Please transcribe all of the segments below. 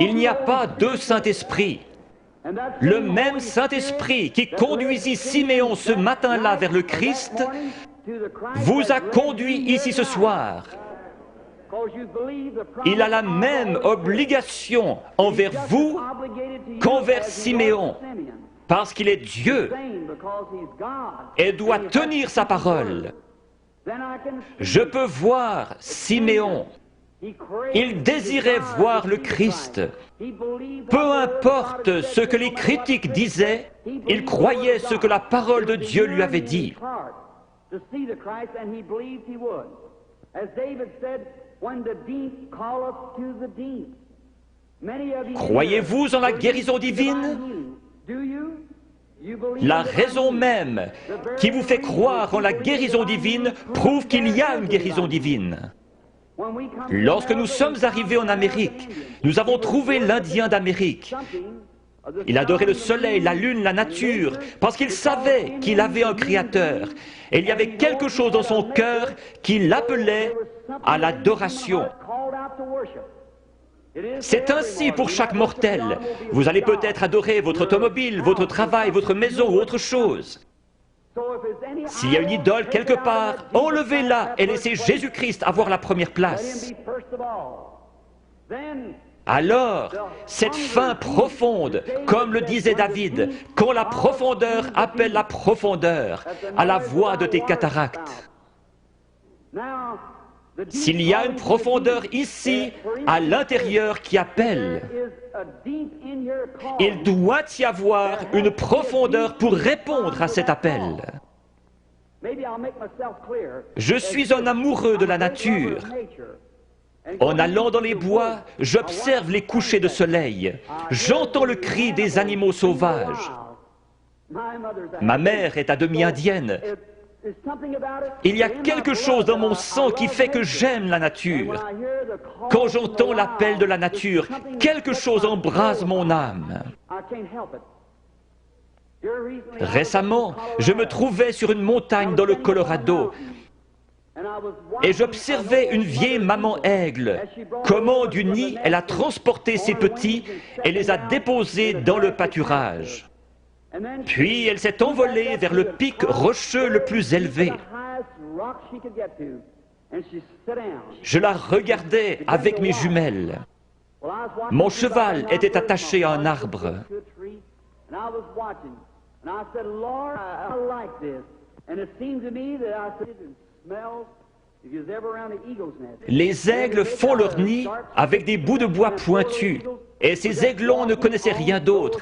Il n'y a pas deux Saint-Esprits. Le même Saint-Esprit qui conduisit Siméon ce matin-là vers le Christ vous a conduit ici ce soir. Il a la même obligation envers vous qu'envers Siméon, parce qu'il est Dieu et doit tenir sa parole. Je peux voir Siméon. Il désirait voir le Christ. Peu importe ce que les critiques disaient, il croyait ce que la parole de Dieu lui avait dit. Croyez-vous en la guérison divine? La raison même qui vous fait croire en la guérison divine prouve qu'il y a une guérison divine. Lorsque nous sommes arrivés en Amérique, nous avons trouvé l'Indien d'Amérique. Il adorait le soleil, la lune, la nature, parce qu'il savait qu'il avait un créateur. Et il y avait quelque chose dans son cœur qui l'appelait à l'adoration. C'est ainsi pour chaque mortel. Vous allez peut-être adorer votre automobile, votre travail, votre maison ou autre chose. S'il y a une idole quelque part, enlevez-la et laissez Jésus-Christ avoir la première place. Alors, cette faim profonde, comme le disait David, quand la profondeur appelle la profondeur, à la voix de tes cataractes. S'il y a une profondeur ici, à l'intérieur qui appelle, il doit y avoir une profondeur pour répondre à cet appel. Je suis un amoureux de la nature. En allant dans les bois, j'observe les couchers de soleil. J'entends le cri des animaux sauvages. Ma mère est à demi indienne. Il y a quelque chose dans mon sang qui fait que j'aime la nature. Quand j'entends l'appel de la nature, quelque chose embrase mon âme. Récemment, je me trouvais sur une montagne dans le Colorado et j'observais une vieille maman aigle. Comment du nid, elle a transporté ses petits et les a déposés dans le pâturage. Puis elle s'est envolée vers le pic rocheux le plus élevé. Je la regardais avec mes jumelles. Mon cheval était attaché à un arbre. Les aigles font leur nid avec des bouts de bois pointus, et ces aiglons ne connaissaient rien d'autre.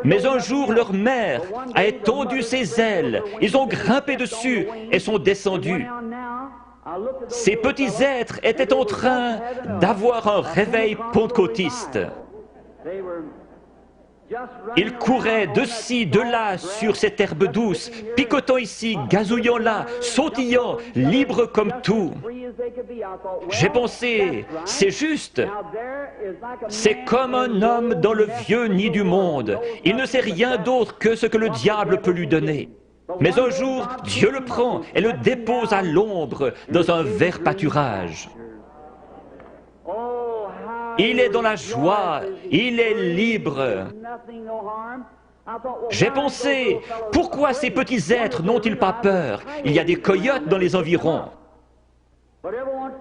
Mais un jour, leur mère a étendu ses ailes, ils ont grimpé dessus et sont descendus. Ces petits êtres étaient en train d'avoir un réveil pentecôtiste. Ils couraient de ci, de là sur cette herbe douce, picotant ici, gazouillant là, sautillant, libres comme tout. J'ai pensé, c'est juste. C'est comme un homme dans le vieux nid du monde. Il ne sait rien d'autre que ce que le diable peut lui donner. Mais un jour, Dieu le prend et le dépose à l'ombre dans un vert pâturage. Il est dans la joie, il est libre. J'ai pensé, pourquoi ces petits êtres n'ont-ils pas peur? Il y a des coyotes dans les environs.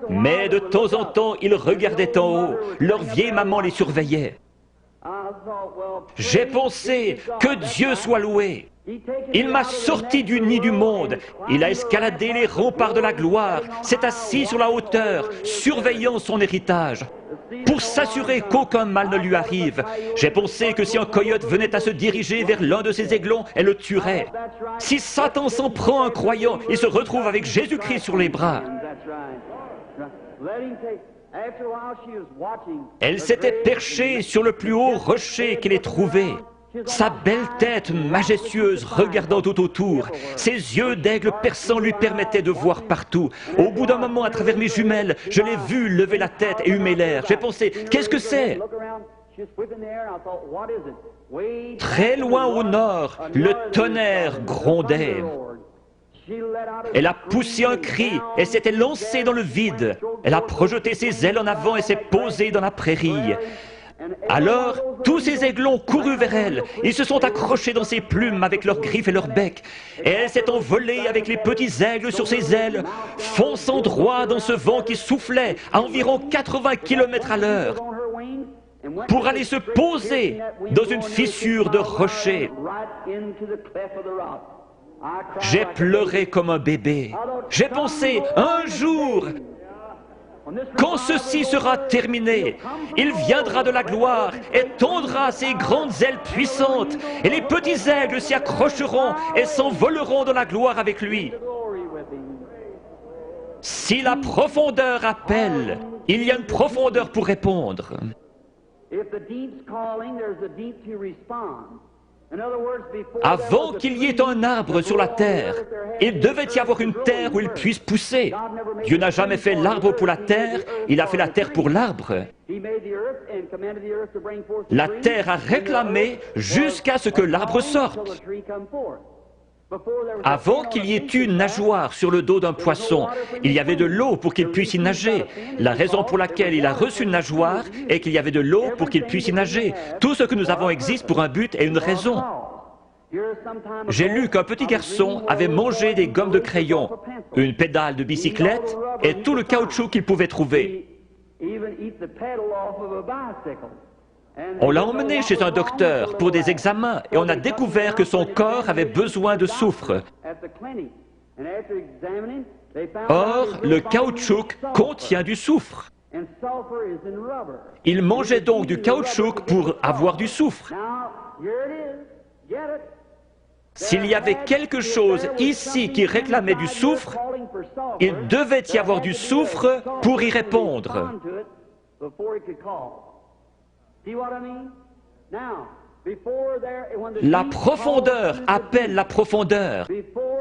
Mais de temps en temps, ils regardaient en haut, leur vieille maman les surveillait. J'ai pensé, que Dieu soit loué. Il m'a sorti du nid du monde, il a escaladé les remparts de la gloire, s'est assis sur la hauteur, surveillant son héritage, pour s'assurer qu'aucun mal ne lui arrive. J'ai pensé que si un coyote venait à se diriger vers l'un de ses aiglons, elle le tuerait. Si Satan s'en prend à un croyant, il se retrouve avec Jésus-Christ sur les bras. Elle s'était perchée sur le plus haut rocher qu'elle ait trouvé. Sa belle tête majestueuse regardant tout autour, ses yeux d'aigle perçant lui permettaient de voir partout. Au bout d'un moment, à travers mes jumelles, je l'ai vue lever la tête et humer l'air. J'ai pensé, qu'est-ce que c'est? Très loin au nord, le tonnerre grondait. Elle a poussé un cri et s'était lancée dans le vide. Elle a projeté ses ailes en avant et s'est posée dans la prairie. Alors, tous ces aiglons courus vers elle. Ils se sont accrochés dans ses plumes avec leurs griffes et leurs becs. Et elle s'est envolée avec les petits aigles sur ses ailes, fonçant droit dans ce vent qui soufflait à environ 80 km à l'heure, pour aller se poser dans une fissure de rocher. J'ai pleuré comme un bébé. J'ai pensé, un jour, quand ceci sera terminé, il viendra de la gloire et tendra ses grandes ailes puissantes, et les petits aigles s'y accrocheront et s'envoleront dans la gloire avec lui. Si la profondeur appelle, il y a une profondeur pour répondre. Avant qu'il y ait un arbre sur la terre, il devait y avoir une terre où il puisse pousser. Dieu n'a jamais fait l'arbre pour la terre, il a fait la terre pour l'arbre. La terre a réclamé jusqu'à ce que l'arbre sorte. Avant qu'il y ait une nageoire sur le dos d'un poisson, il y avait de l'eau pour qu'il puisse y nager. La raison pour laquelle il a reçu une nageoire est qu'il y avait de l'eau pour qu'il puisse y nager. Tout ce que nous avons existe pour un but et une raison. J'ai lu qu'un petit garçon avait mangé des gommes de crayon, une pédale de bicyclette et tout le caoutchouc qu'il pouvait trouver. On l'a emmené chez un docteur pour des examens et on a découvert que son corps avait besoin de soufre. Or, le caoutchouc contient du soufre. Il mangeait donc du caoutchouc pour avoir du soufre. S'il y avait quelque chose ici qui réclamait du soufre, il devait y avoir du soufre pour y répondre. La profondeur appelle la profondeur.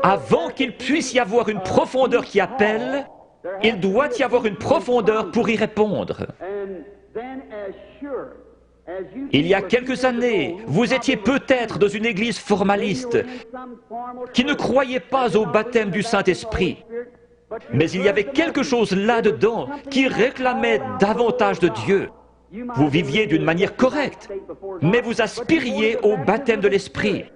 Avant qu'il puisse y avoir une profondeur qui appelle, il doit y avoir une profondeur pour y répondre. Il y a quelques années, vous étiez peut-être dans une église formaliste qui ne croyait pas au baptême du Saint-Esprit. Mais il y avait quelque chose là-dedans qui réclamait davantage de Dieu. Vous viviez d'une manière correcte, mais vous aspiriez au baptême de l'Esprit.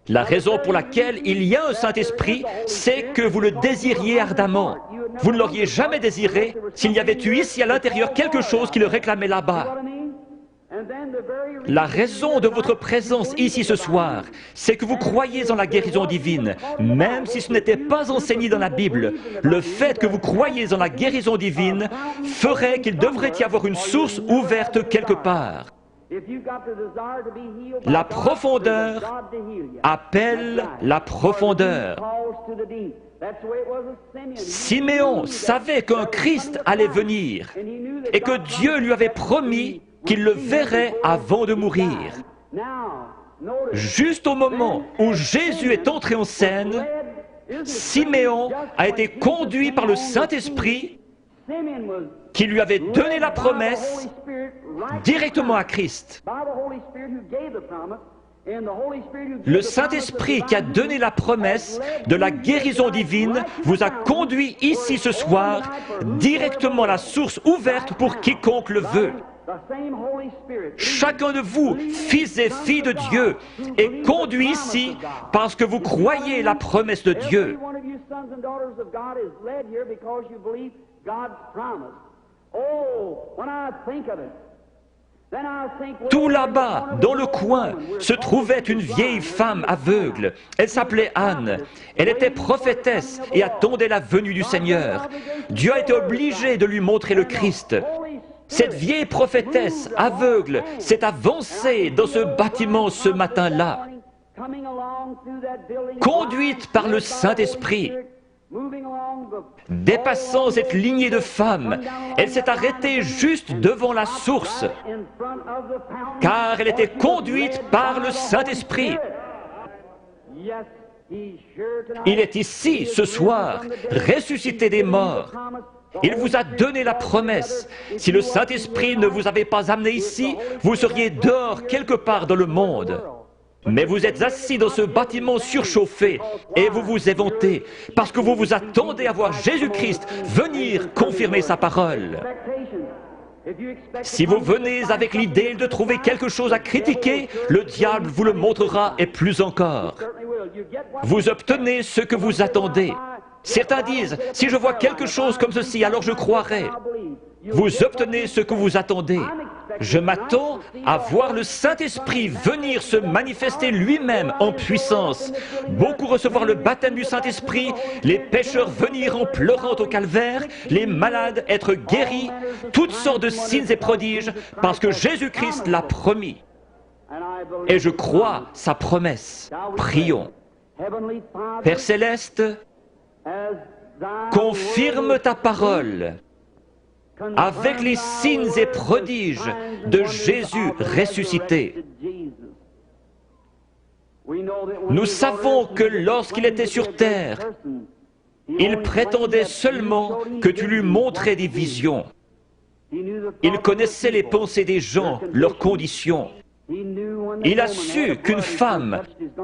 La raison pour laquelle il y a un Saint-Esprit, c'est que vous le désiriez ardemment. Vous ne l'auriez jamais désiré s'il y avait eu ici à l'intérieur quelque chose qui le réclamait là-bas. La raison de votre présence ici ce soir, c'est que vous croyez en la guérison divine, même si ce n'était pas enseigné dans la Bible. Le fait que vous croyez en la guérison divine ferait qu'il devrait y avoir une source ouverte quelque part. La profondeur appelle la profondeur. Siméon savait qu'un Christ allait venir et que Dieu lui avait promis qu'il le verrait avant de mourir. Juste au moment où Jésus est entré en scène, Siméon a été conduit par le Saint-Esprit qui lui avait donné la promesse directement à Christ. Le Saint-Esprit qui a donné la promesse de la guérison divine vous a conduit ici ce soir directement à la source ouverte pour quiconque le veut. Chacun de vous, fils et filles de Dieu, est conduit ici parce que vous croyez la promesse de Dieu. Tout là-bas, dans le coin, se trouvait une vieille femme aveugle. Elle s'appelait Anne. Elle était prophétesse et attendait la venue du Seigneur. Dieu a été obligé de lui montrer le Christ. Cette vieille prophétesse aveugle s'est avancée dans ce bâtiment ce matin-là, conduite par le Saint-Esprit. Dépassant cette lignée de femmes, elle s'est arrêtée juste devant la source, car elle était conduite par le Saint-Esprit. Il est ici, ce soir, ressuscité des morts. Il vous a donné la promesse. Si le Saint-Esprit ne vous avait pas amené ici, vous seriez dehors quelque part dans le monde. Mais vous êtes assis dans ce bâtiment surchauffé et vous vous éventez parce que vous vous attendez à voir Jésus-Christ venir confirmer sa parole. Si vous venez avec l'idée de trouver quelque chose à critiquer, le diable vous le montrera et plus encore. Vous obtenez ce que vous attendez. Certains disent, si je vois quelque chose comme ceci, alors je croirai. Vous obtenez ce que vous attendez. Je m'attends à voir le Saint-Esprit venir se manifester lui-même en puissance. Beaucoup recevoir le baptême du Saint-Esprit, les pécheurs venir en pleurant au calvaire, les malades être guéris, toutes sortes de signes et prodiges, parce que Jésus-Christ l'a promis. Et je crois sa promesse. Prions. Père Céleste, confirme ta parole avec les signes et prodiges de Jésus ressuscité. Nous savons que lorsqu'il était sur terre, il prétendait seulement que tu lui montrais des visions. Il connaissait les pensées des gens, leurs conditions. Il a su qu'une femme,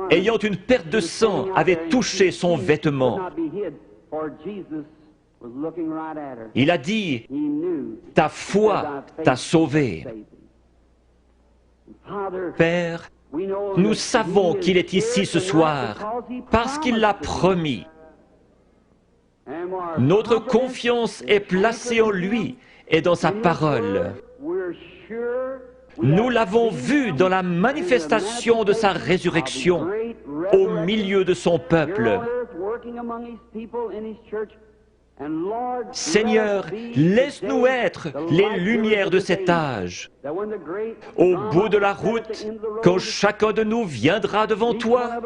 ayant une perte de sang, avait touché son vêtement. Il a dit, ta foi t'a sauvé. Père, nous savons qu'il est ici ce soir parce qu'il l'a promis. Notre confiance est placée en lui et dans sa parole. Nous l'avons vu dans la manifestation de sa résurrection au milieu de son peuple. Seigneur, laisse-nous être les lumières de cet âge. Au bout de la route, quand chacun de nous viendra devant toi,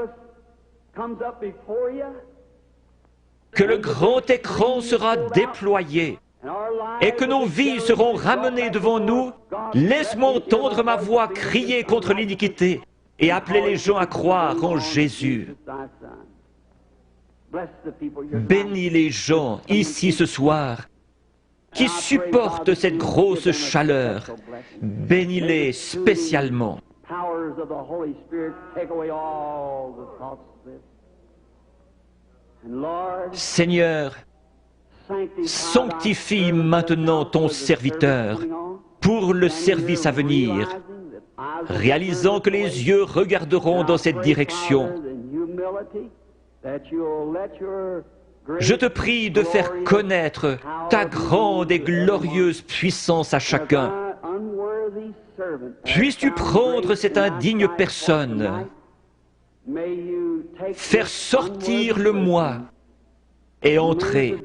que le grand écran sera déployé et que nos vies seront ramenées devant nous, laisse-moi entendre ma voix crier contre l'iniquité et appeler les gens à croire en Jésus. Bénis les gens ici ce soir qui supportent cette grosse chaleur. Bénis-les spécialement. Seigneur, sanctifie maintenant ton serviteur pour le service à venir, réalisant que les yeux regarderont dans cette direction. Je te prie de faire connaître ta grande et glorieuse puissance à chacun. Puisses-tu prendre cette indigne personne, faire sortir le moi et entrer,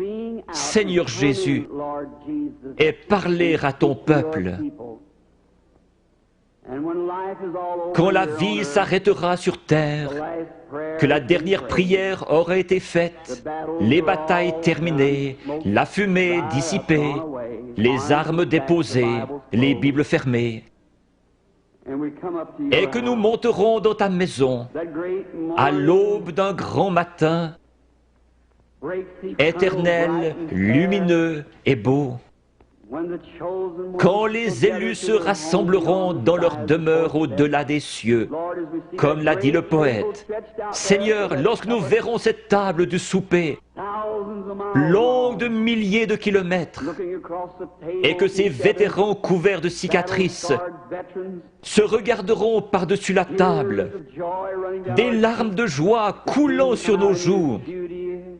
Seigneur Jésus, et parler à ton peuple. Quand la vie s'arrêtera sur terre, que la dernière prière aura été faite, les batailles terminées, la fumée dissipée, les armes déposées, les Bibles fermées, et que nous monterons dans ta maison à l'aube d'un grand matin, éternel, lumineux et beau, quand les élus se rassembleront dans leur demeure au-delà des cieux, comme l'a dit le poète. Seigneur, lorsque nous verrons cette table du souper, longue de milliers de kilomètres, et que ces vétérans couverts de cicatrices se regarderont par-dessus la table, des larmes de joie coulant sur nos joues,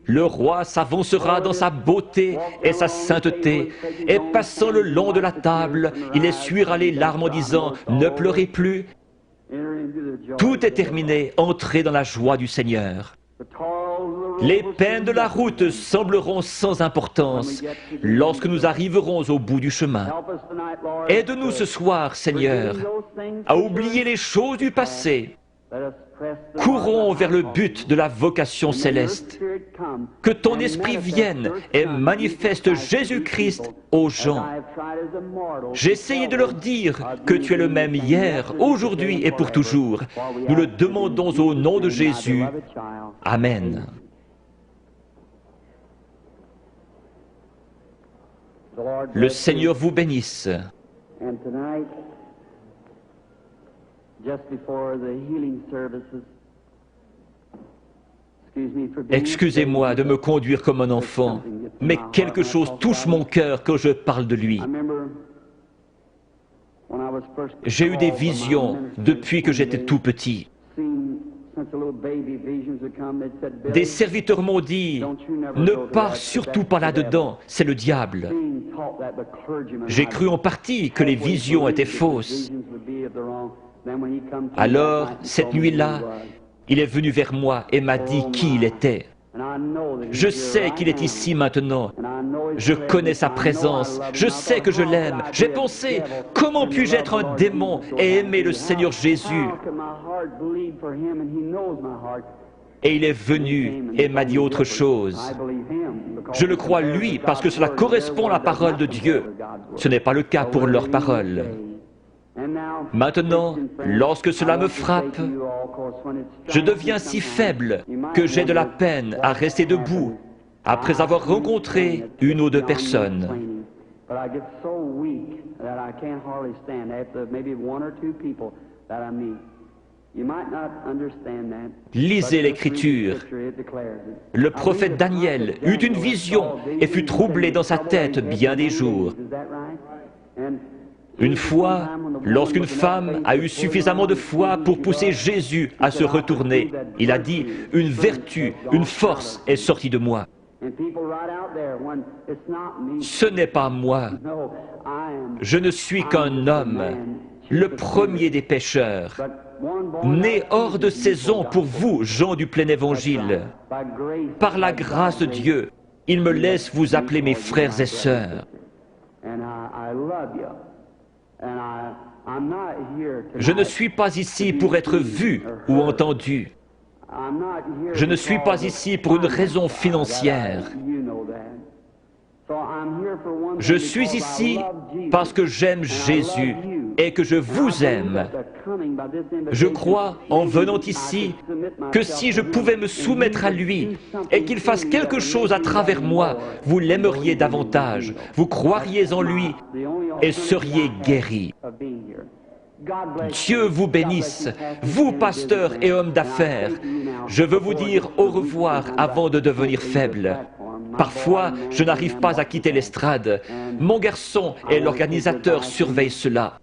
le roi s'avancera dans sa beauté et sa sainteté, et passant le long de la table, il essuiera les larmes en disant « Ne pleurez plus ». Tout est terminé, entrez dans la joie du Seigneur. Les peines de la route sembleront sans importance lorsque nous arriverons au bout du chemin. Aide-nous ce soir, Seigneur, à oublier les choses du passé. Courons vers le but de la vocation céleste. Que ton esprit vienne et manifeste Jésus-Christ aux gens. J'ai essayé de leur dire que tu es le même hier, aujourd'hui et pour toujours. Nous le demandons au nom de Jésus. Amen. Le Seigneur vous bénisse. Excusez-moi de me conduire comme un enfant, mais quelque chose touche mon cœur quand je parle de lui. J'ai eu des visions depuis que j'étais tout petit. Des serviteurs m'ont dit, ne pars surtout pas là-dedans, c'est le diable. J'ai cru en partie que les visions étaient fausses. Alors, cette nuit-là, il est venu vers moi et m'a dit qui il était. Je sais qu'il est ici maintenant. Je connais sa présence. Je sais que je l'aime. J'ai pensé, comment puis-je être un démon et aimer le Seigneur Jésus? Et il est venu et m'a dit autre chose. Je le crois lui parce que cela correspond à la parole de Dieu. Ce n'est pas le cas pour leur parole. Maintenant, lorsque cela me frappe, je deviens si faible que j'ai de la peine à rester debout après avoir rencontré une ou deux personnes. Lisez l'Écriture. Le prophète Daniel eut une vision et fut troublé dans sa tête bien des jours. Une fois, lorsqu'une femme a eu suffisamment de foi pour pousser Jésus à se retourner, il a dit, « Une vertu, une force est sortie de moi. » Ce n'est pas moi. Je ne suis qu'un homme, le premier des pécheurs, né hors de saison pour vous, gens du plein évangile. Par la grâce de Dieu, il me laisse vous appeler mes frères et sœurs. Je ne suis pas ici pour être vu ou entendu. Je ne suis pas ici pour une raison financière. Je suis ici parce que j'aime Jésus et que je vous aime. Je crois, en venant ici, que si je pouvais me soumettre à lui et qu'il fasse quelque chose à travers moi, vous l'aimeriez davantage, vous croiriez en lui et seriez guéris. Dieu vous bénisse, vous pasteurs et hommes d'affaires. Je veux vous dire au revoir avant de devenir faible. Parfois, je n'arrive pas à quitter l'estrade. Mon garçon et l'organisateur surveillent cela.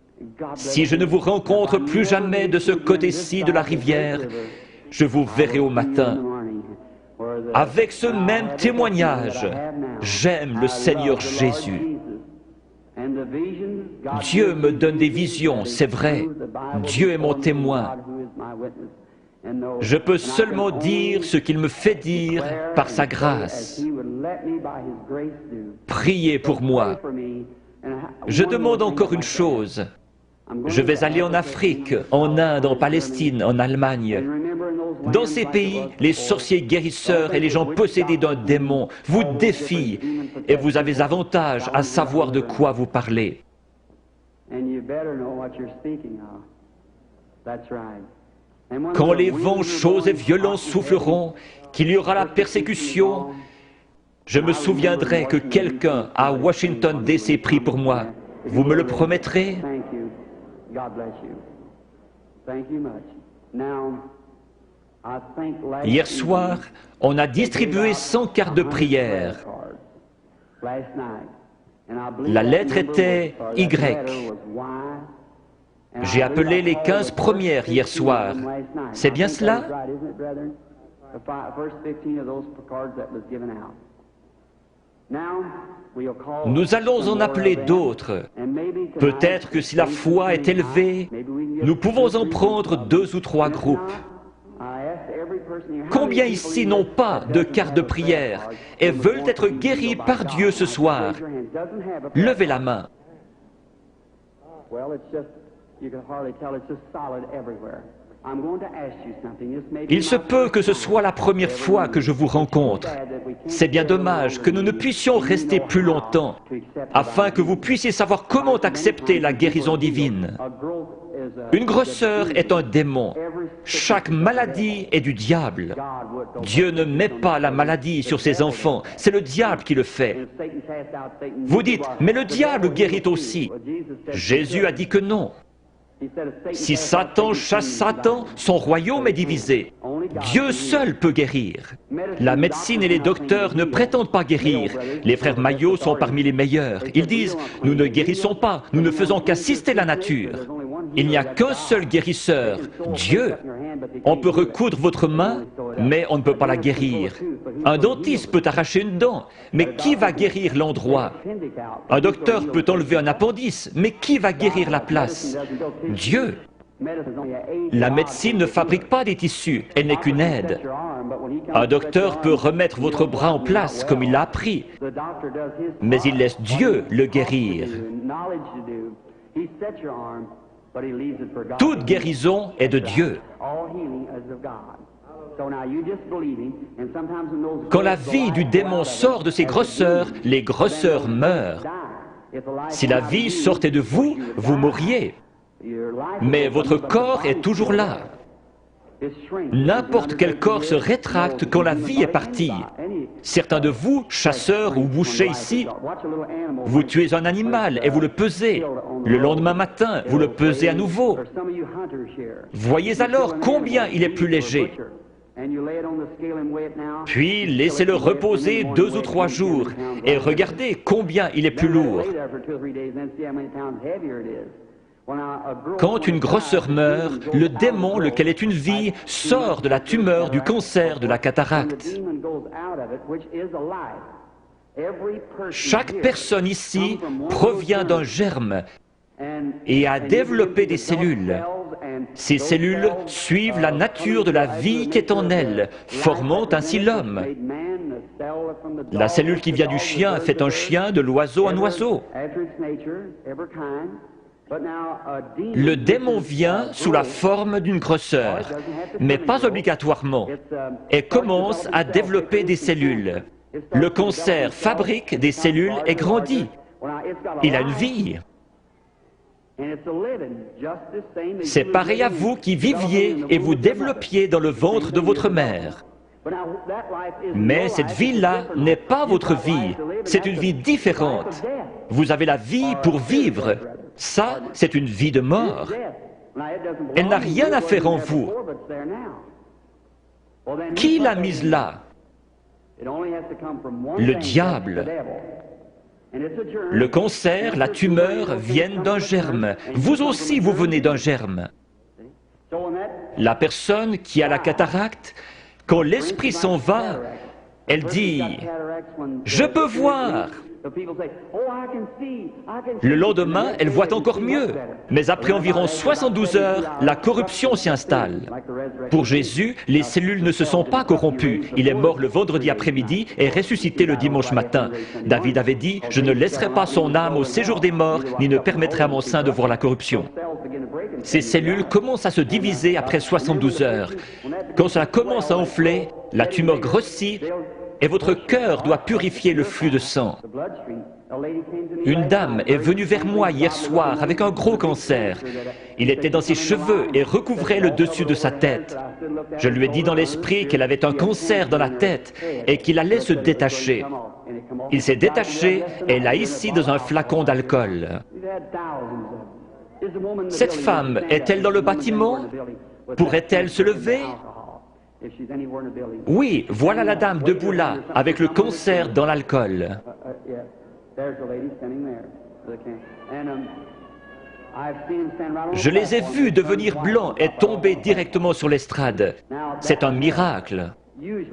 Si je ne vous rencontre plus jamais de ce côté-ci de la rivière, je vous verrai au matin. Avec ce même témoignage, j'aime le Seigneur Jésus. Dieu me donne des visions, c'est vrai. Dieu est mon témoin. Je peux seulement dire ce qu'il me fait dire par sa grâce. Priez pour moi. Je demande encore une chose. Je vais aller en Afrique, en Inde, en Palestine, en Allemagne. Dans ces pays, les sorciers guérisseurs et les gens possédés d'un démon vous défient et vous avez avantage à savoir de quoi vous parlez. Quand les vents chauds et violents souffleront, qu'il y aura la persécution, je me souviendrai que quelqu'un à Washington D.C. prie pour moi. Vous me le promettrez? Hier soir, on a distribué 100 cartes de prière. La lettre était Y. J'ai appelé les 15 premières hier soir. C'est bien cela? Nous allons en appeler d'autres. Peut-être que si la foi est élevée, nous pouvons en prendre 2 ou 3 groupes. Combien ici n'ont pas de carte de prière et veulent être guéris par Dieu ce soir? Levez la main. Il se peut que ce soit la première fois que je vous rencontre. C'est bien dommage que nous ne puissions rester plus longtemps, afin que vous puissiez savoir comment accepter la guérison divine. Une grosseur est un démon. Chaque maladie est du diable. Dieu ne met pas la maladie sur ses enfants, c'est le diable qui le fait. Vous dites, mais le diable guérit aussi. Jésus a dit que non. Si Satan chasse Satan, son royaume est divisé. Dieu seul peut guérir. La médecine et les docteurs ne prétendent pas guérir. Les frères Maillot sont parmi les meilleurs. Ils disent, nous ne guérissons pas, nous ne faisons qu'assister la nature. Il n'y a qu'un seul guérisseur, Dieu. On peut recoudre votre main, mais on ne peut pas la guérir. Un dentiste peut arracher une dent, mais qui va guérir l'endroit? Un docteur peut enlever un appendice, mais qui va guérir la place? Dieu. La médecine ne fabrique pas des tissus, elle n'est qu'une aide. Un docteur peut remettre votre bras en place comme il l'a appris, mais il laisse Dieu le guérir. Toute guérison est de Dieu. Quand la vie du démon sort de ses grosseurs, les grosseurs meurent. Si la vie sortait de vous, vous mourriez. Mais votre corps est toujours là. N'importe quel corps se rétracte quand la vie est partie. Certains de vous, chasseurs ou bouchers ici, vous tuez un animal et vous le pesez. Le lendemain matin, vous le pesez à nouveau. Voyez alors combien il est plus léger. Puis laissez-le reposer 2 ou 3 jours et regardez combien il est plus lourd. Quand une grosseur meurt, le démon, lequel est une vie, sort de la tumeur, du cancer, de la cataracte. Chaque personne ici provient d'un germe et a développé des cellules. Ces cellules suivent la nature de la vie qui est en elles, formant ainsi l'homme. La cellule qui vient du chien fait un chien, de l'oiseau un oiseau. Le démon vient sous la forme d'une grosseur, mais pas obligatoirement, et commence à développer des cellules. Le cancer fabrique des cellules et grandit. Il a une vie. C'est pareil à vous qui viviez et vous développiez dans le ventre de votre mère. Mais cette vie-là n'est pas votre vie, c'est une vie différente. Vous avez la vie pour vivre. Ça, c'est une vie de mort. Elle n'a rien à faire en vous. Qui l'a mise là? Le diable. Le cancer, la tumeur viennent d'un germe. Vous aussi, vous venez d'un germe. La personne qui a la cataracte, quand l'esprit s'en va, elle dit « Je peux voir ». Le lendemain, elle voit encore mieux. Mais après environ 72 heures, la corruption s'y installe. Pour Jésus, les cellules ne se sont pas corrompues. Il est mort le vendredi après-midi et ressuscité le dimanche matin. David avait dit « Je ne laisserai pas son âme au séjour des morts, ni ne permettrai à mon sein de voir la corruption ». Ces cellules commencent à se diviser après 72 heures. Quand cela commence à enfler, la tumeur grossit et votre cœur doit purifier le flux de sang. Une dame est venue vers moi hier soir avec un gros cancer. Il était dans ses cheveux et recouvrait le dessus de sa tête. Je lui ai dit dans l'esprit qu'elle avait un cancer dans la tête et qu'il allait se détacher. Il s'est détaché et l'a ici dans un flacon d'alcool. Cette femme est-elle dans le bâtiment? Pourrait-elle se lever? Oui, voilà la dame debout là, avec le cancer dans l'alcool. Je les ai vus devenir blancs et tomber directement sur l'estrade. C'est un miracle.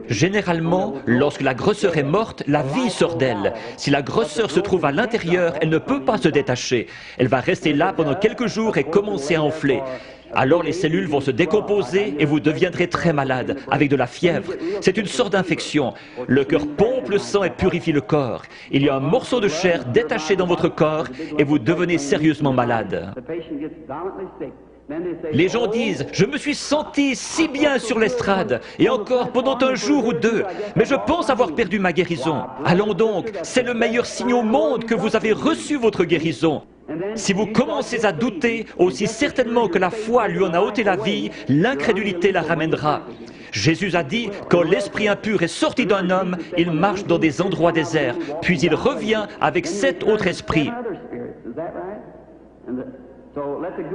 Généralement, lorsque la grosseur est morte, la vie sort d'elle. Si la grosseur se trouve à l'intérieur, elle ne peut pas se détacher. Elle va rester là pendant quelques jours et commencer à enfler. Alors les cellules vont se décomposer et vous deviendrez très malade, avec de la fièvre. C'est une sorte d'infection. Le cœur pompe le sang et purifie le corps. Il y a un morceau de chair détaché dans votre corps et vous devenez sérieusement malade. Les gens disent « Je me suis senti si bien sur l'estrade, et encore pendant un jour ou deux, mais je pense avoir perdu ma guérison. » Allons donc, c'est le meilleur signe au monde que vous avez reçu votre guérison. Si vous commencez à douter, aussi certainement que la foi lui en a ôté la vie, l'incrédulité la ramènera. Jésus a dit, quand l'esprit impur est sorti d'un homme, il marche dans des endroits déserts, puis il revient avec 7 autres esprits.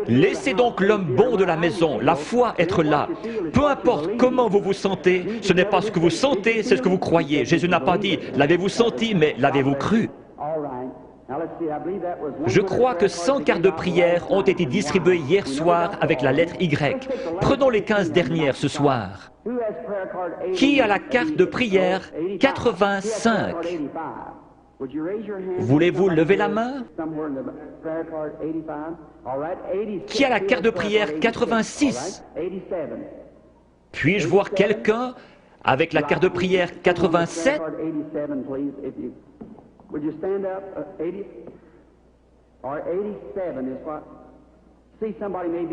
Laissez donc l'homme bon de la maison, la foi, être là. Peu importe comment vous vous sentez, ce n'est pas ce que vous sentez, c'est ce que vous croyez. Jésus n'a pas dit « l'avez-vous senti », mais « l'avez-vous cru ». Je crois que 100 cartes de prière ont été distribuées hier soir avec la lettre Y. Prenons les 15 dernières ce soir. Qui a la carte de prière 85? Voulez-vous lever la main? Qui a la carte de prière 86? Puis-je voir quelqu'un avec la carte de prière 87?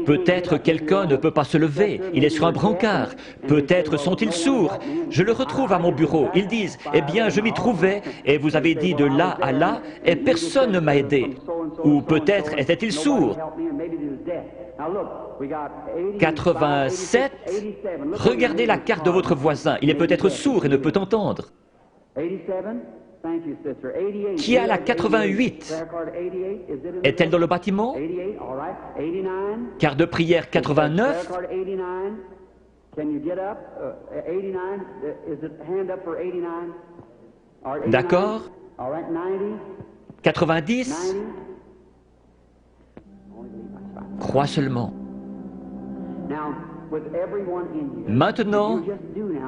Peut-être quelqu'un ne peut pas se lever, il est sur un brancard. Peut-être sont-ils sourds. Je le retrouve à mon bureau. Ils disent, eh bien, je m'y trouvais, et vous avez dit de là à là, et personne ne m'a aidé. Ou peut-être était-il sourd. 87, regardez la carte de votre voisin, il est peut-être sourd et ne peut entendre. Qui a la 88? Est-elle dans le bâtiment? Carte de prière 89? D'accord. 90? Crois seulement. Maintenant,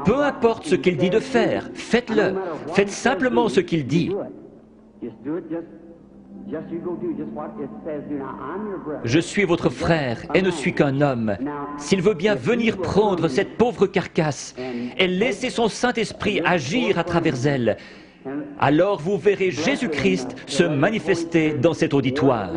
peu importe ce qu'il dit de faire, faites-le. Faites simplement ce qu'il dit. Je suis votre frère et ne suis qu'un homme. S'il veut bien venir prendre cette pauvre carcasse et laisser son Saint-Esprit agir à travers elle, alors vous verrez Jésus-Christ se manifester dans cet auditoire.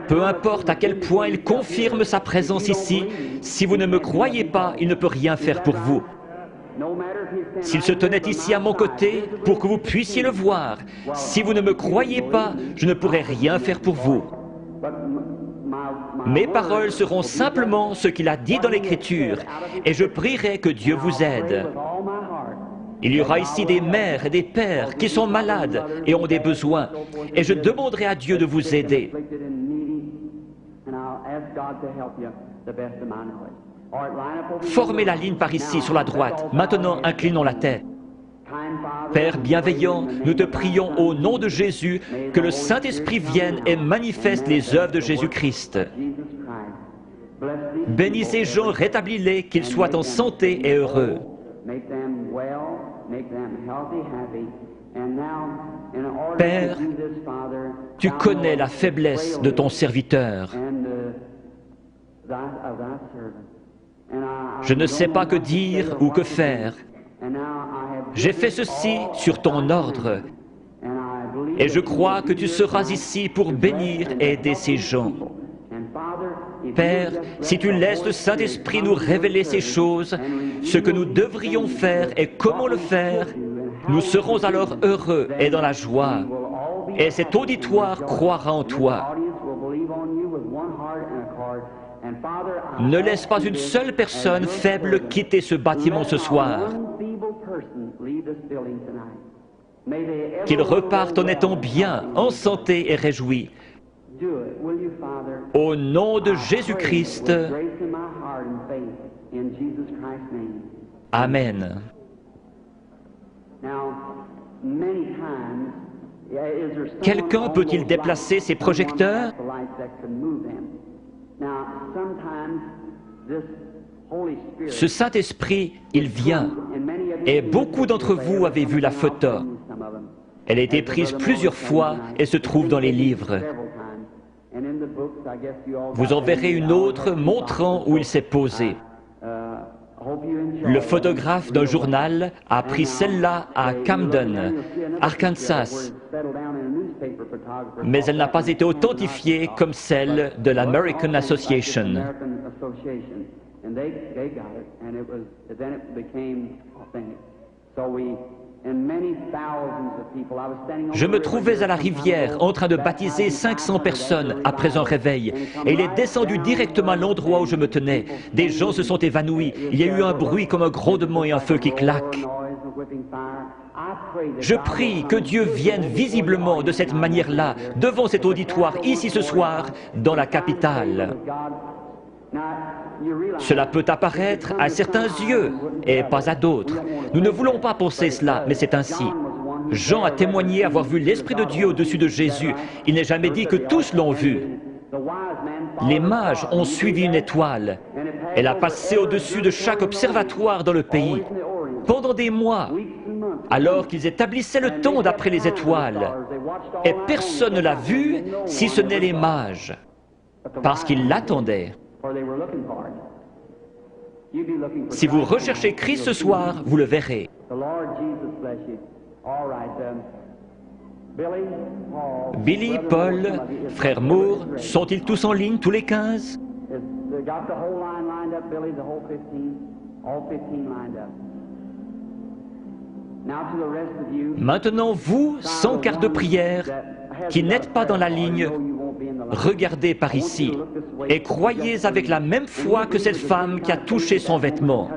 Peu importe à quel point il confirme sa présence ici, si vous ne me croyez pas, il ne peut rien faire pour vous. S'il se tenait ici à mon côté, pour que vous puissiez le voir, si vous ne me croyez pas, je ne pourrai rien faire pour vous. Mes paroles seront simplement ce qu'il a dit dans l'Écriture, et je prierai que Dieu vous aide. Il y aura ici des mères et des pères qui sont malades et ont des besoins, et je demanderai à Dieu de vous aider. Formez la ligne par ici, sur la droite. Maintenant, inclinons la tête. Père bienveillant, nous te prions au nom de Jésus que le Saint-Esprit vienne et manifeste les œuvres de Jésus-Christ. Bénis ces gens, rétablis-les, qu'ils soient en santé et heureux. Père, tu connais la faiblesse de ton serviteur. Je ne sais pas que dire ou que faire. J'ai fait ceci sur ton ordre, et je crois que tu seras ici pour bénir et aider ces gens. Père, si tu laisses le Saint-Esprit nous révéler ces choses, ce que nous devrions faire et comment le faire, nous serons alors heureux et dans la joie. Et cet auditoire croira en toi. Ne laisse pas une seule personne faible quitter ce bâtiment ce soir. Qu'ils repartent en étant bien, en santé et réjouis. Au nom de Jésus-Christ. Amen. Quelqu'un peut-il déplacer ses projecteurs? Ce Saint-Esprit, il vient, et beaucoup d'entre vous avez vu la photo. Elle a été prise plusieurs fois et se trouve dans les livres. Vous en verrez une autre montrant où il s'est posé. Le photographe d'un journal a pris celle-là à Camden, Arkansas, mais elle n'a pas été authentifiée comme celle de l'American Association. Je me trouvais à la rivière en train de baptiser 500 personnes après un réveil, et il est descendu directement à l'endroit où je me tenais. Des gens se sont évanouis, il y a eu un bruit comme un grondement et un feu qui claque. Je prie que Dieu vienne visiblement de cette manière-là, devant cet auditoire, ici ce soir, dans la capitale. Cela peut apparaître à certains yeux et pas à d'autres. Nous ne voulons pas penser cela, mais c'est ainsi. Jean a témoigné avoir vu l'Esprit de Dieu au-dessus de Jésus. Il n'est jamais dit que tous l'ont vu. Les mages ont suivi une étoile. Elle a passé au-dessus de chaque observatoire dans le pays, pendant des mois, alors qu'ils établissaient le temps d'après les étoiles. Et personne ne l'a vue, si ce n'est les mages, parce qu'ils l'attendaient. Si vous recherchez Christ ce soir, vous le verrez. Billy, Paul, frère Moore, sont-ils tous en ligne, tous les 15? Maintenant, vous, sans quart de prière, qui n'êtes pas dans la ligne, regardez par ici et croyez avec la même foi que cette femme qui a touché son vêtement.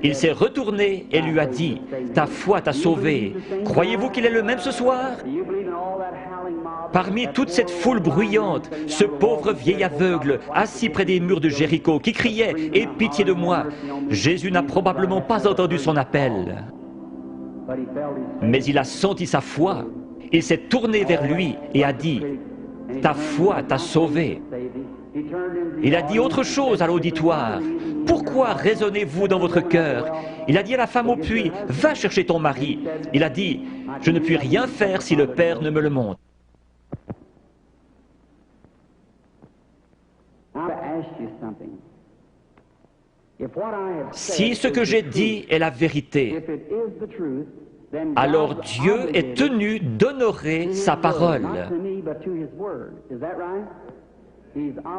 Il s'est retourné et lui a dit, « Ta foi t'a sauvé. Croyez-vous qu'il est le même ce soir ?» Parmi toute cette foule bruyante, ce pauvre vieil aveugle, assis près des murs de Jéricho, qui criait « Aie pitié de moi !» Jésus n'a probablement pas entendu son appel. Mais il a senti sa foi. Il s'est tourné vers lui et a dit, « Ta foi t'a sauvé. » Il a dit autre chose à l'auditoire. « Pourquoi raisonnez-vous dans votre cœur ?» Il a dit à la femme au puits, « Va chercher ton mari. » Il a dit, « Je ne puis rien faire si le Père ne me le montre. » Si ce que j'ai dit est la vérité, alors Dieu est tenu d'honorer sa parole.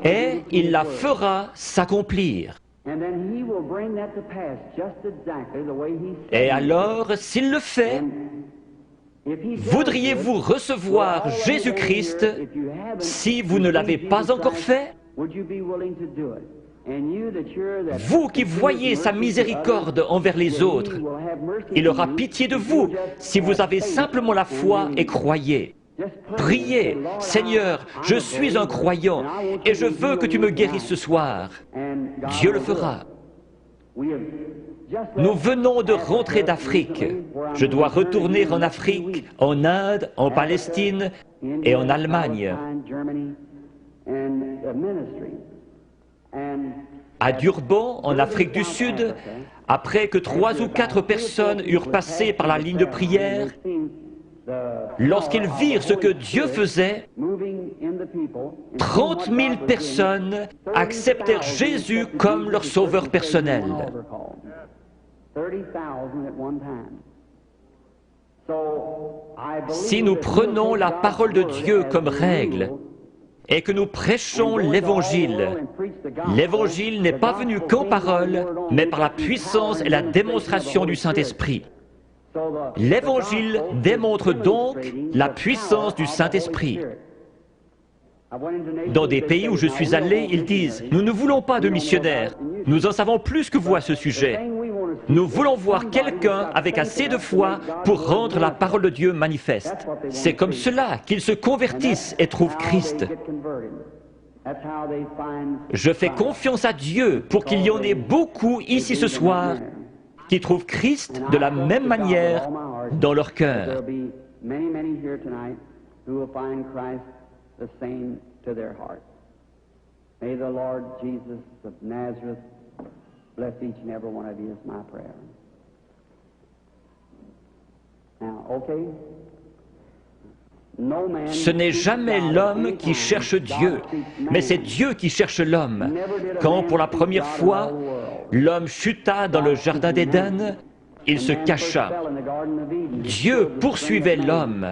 Et il la fera s'accomplir. Et alors, s'il le fait, voudriez-vous recevoir Jésus-Christ si vous ne l'avez pas encore fait? Vous qui voyez sa miséricorde envers les autres, il aura pitié de vous si vous avez simplement la foi et croyez. Priez, « Seigneur, je suis un croyant et je veux que tu me guérisses ce soir. » Dieu le fera. Nous venons de rentrer d'Afrique. Je dois retourner en Afrique, en Inde, en Palestine et en Allemagne. À Durban, en Afrique du Sud, après que 3 ou 4 personnes eurent passé par la ligne de prière, lorsqu'ils virent ce que Dieu faisait, 30 000 personnes acceptèrent Jésus comme leur sauveur personnel. Si nous prenons la parole de Dieu comme règle et que nous prêchons l'Évangile, l'Évangile n'est pas venu qu'en parole, mais par la puissance et la démonstration du Saint-Esprit. L'Évangile démontre donc la puissance du Saint-Esprit. Dans des pays où je suis allé, ils disent « Nous ne voulons pas de missionnaires, nous en savons plus que vous à ce sujet. Nous voulons voir quelqu'un avec assez de foi pour rendre la parole de Dieu manifeste. » C'est comme cela qu'ils se convertissent et trouvent Christ. Je fais confiance à Dieu pour qu'il y en ait beaucoup ici ce soir qui trouvent Christ de la même manière dans leur cœur. The same to their heart. May the Lord Jesus of Nazareth bless each and every one of you is my prayer. Now, okay? Ce n'est jamais l'homme qui cherche Dieu, mais c'est Dieu qui cherche l'homme. Quand pour la première fois, l'homme chuta dans le jardin d'Éden, il se cacha. Dieu poursuivait l'homme.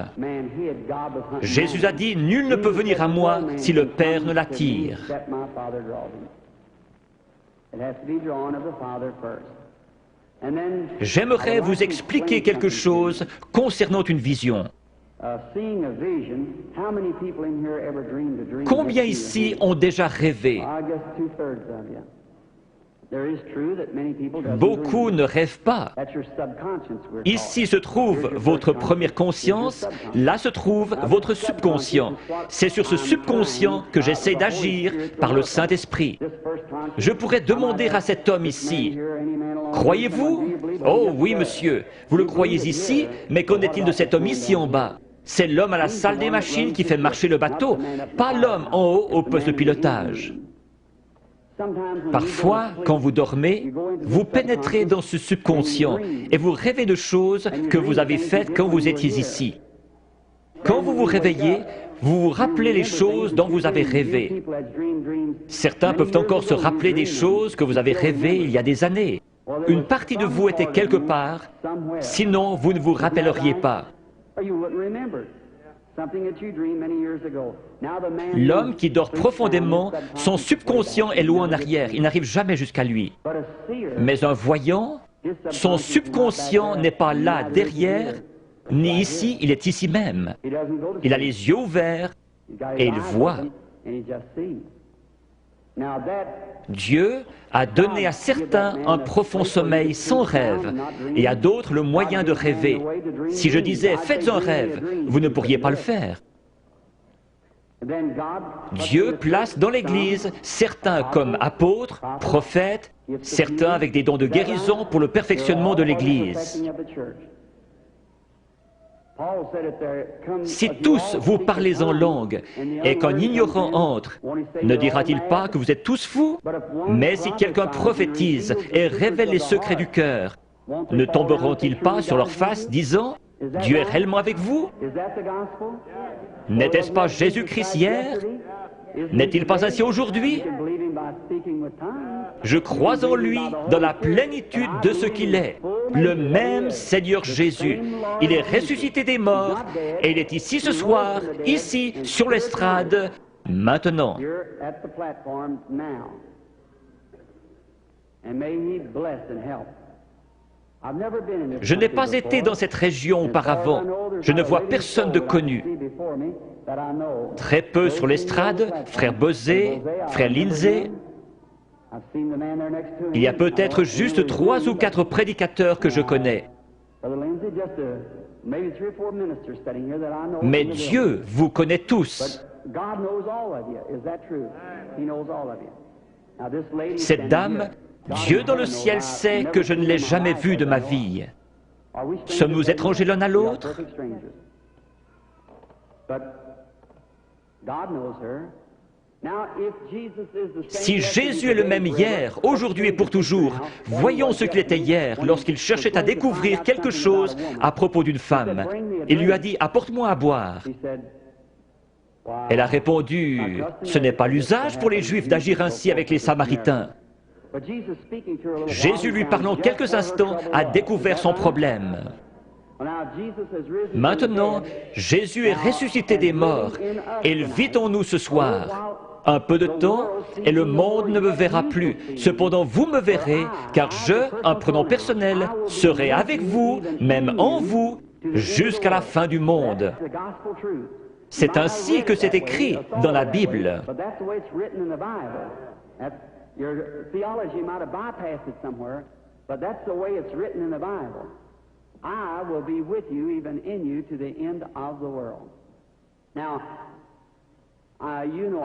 Jésus a dit, « Nul ne peut venir à moi si le Père ne l'attire. » J'aimerais vous expliquer quelque chose concernant une vision. Combien ici ont déjà rêvé? Beaucoup ne rêvent pas. Ici se trouve votre première conscience, là se trouve votre subconscient. C'est sur ce subconscient que j'essaie d'agir par le Saint-Esprit. Je pourrais demander à cet homme ici, « Croyez-vous » ? « Oh oui, monsieur, vous le croyez ici, mais qu'en est-il de cet homme ici en bas ? C'est l'homme à la salle des machines qui fait marcher le bateau, pas l'homme en haut au poste de pilotage. » Parfois, quand vous dormez, vous pénétrez dans ce subconscient et vous rêvez de choses que vous avez faites quand vous étiez ici. Quand vous vous réveillez, vous vous rappelez les choses dont vous avez rêvé. Certains peuvent encore se rappeler des choses que vous avez rêvées il y a des années. Une partie de vous était quelque part, sinon vous ne vous rappelleriez pas. L'homme qui dort profondément, son subconscient est loin en arrière, il n'arrive jamais jusqu'à lui. Mais un voyant, son subconscient n'est pas là derrière, ni ici, il est ici même. Il a les yeux ouverts et il voit. Dieu a donné à certains un profond sommeil sans rêve et à d'autres le moyen de rêver. Si je disais « faites un rêve », vous ne pourriez pas le faire. Dieu place dans l'Église certains comme apôtres, prophètes, certains avec des dons de guérison pour le perfectionnement de l'Église. Si tous vous parlez en langue et qu'un ignorant entre, ne dira-t-il pas que vous êtes tous fous? Mais si quelqu'un prophétise et révèle les secrets du cœur, ne tomberont-ils pas sur leur face disant « Dieu est réellement avec vous » ? N'était-ce pas Jésus-Christ hier? N'est-il pas ainsi aujourd'hui? Je crois en lui dans la plénitude de ce qu'il est, le même Seigneur Jésus. Il est ressuscité des morts et il est ici ce soir, ici, sur l'estrade, maintenant. Je n'ai pas été dans cette région auparavant. Je ne vois personne de connu. Très peu sur l'estrade, frère Bosé, frère Lindsay. Il y a peut-être juste 3 ou 4 prédicateurs que je connais. Mais Dieu vous connaît tous. Cette dame, Dieu dans le ciel sait que je ne l'ai jamais vue de ma vie. Sommes-nous étrangers l'un à l'autre? Si Jésus est le même hier, aujourd'hui et pour toujours, voyons ce qu'il était hier lorsqu'il cherchait à découvrir quelque chose à propos d'une femme. Il lui a dit « Apporte-moi à boire ». Elle a répondu « Ce n'est pas l'usage pour les Juifs d'agir ainsi avec les Samaritains ». Jésus, lui parlant quelques instants, a découvert son problème. Maintenant, Jésus est ressuscité des morts et il vit en nous ce soir. Un peu de temps et le monde ne me verra plus. Cependant, vous me verrez, car je, un pronom personnel, serai avec vous, même en vous, jusqu'à la fin du monde. C'est ainsi que c'est écrit dans la Bible. Your theology might have bypassed it somewhere, but that's the way it's written in the Bible. I will be with you, even in you, to the end of the world. Now,